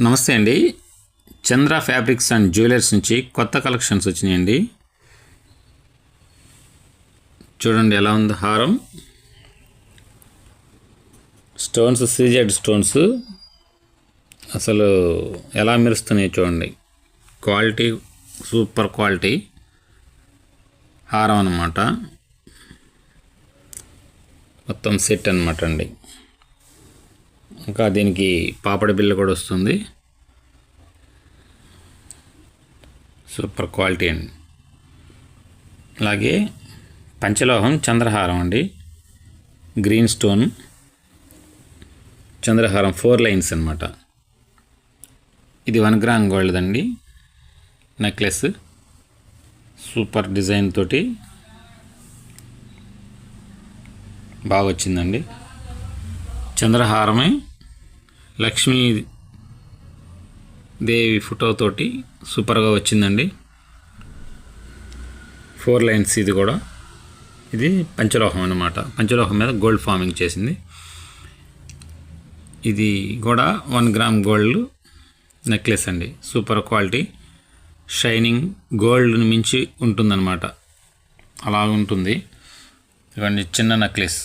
నమస్తే అండి. చంద్ర fabrics and jewellers నుంచి కొత్త కలెక్షన్స్ వచ్చినాయండి. చూడండి ఎలా ఉంది హారం. స్టోన్స్ సీజెడ్ స్టోన్స్ అసలు ఎలా మెరుస్తున్నాయి చూడండి. క్వాలిటీ సూపర్ క్వాలిటీ హారం అన్నమాట. మొత్తం సెట్ అన్నమాట అండి. ఇంకా దీనికి పాపడి బిల్ల కూడా వస్తుంది. సూపర్ క్వాలిటీ అండి. అలాగే పంచలోహం చంద్రహారం అండి. గ్రీన్ స్టోన్ చంద్రహారం 4 లైన్స్ అన్నమాట. ఇది 1 గ్రామ్ గోల్డ్ అండి. నెక్లెస్ సూపర్ డిజైన్ తోటి బాగా వచ్చిందండి. చంద్రహారమే లక్ష్మీ దేవి ఫోటోతోటి సూపర్గా వచ్చిందండి. 4 లైన్స్ ఇది కూడా. ఇది పంచలోహం అన్నమాట. పంచలోహం మీద గోల్డ్ ఫార్మింగ్ చేసింది. ఇది కూడా 1 గ్రామ్ గోల్డ్ నెక్లెస్ అండి. సూపర్ క్వాలిటీ షైనింగ్ గోల్డ్ని మించి ఉంటుందన్నమాట. అలా ఉంటుంది. ఇవన్నీ చిన్న నెక్లెస్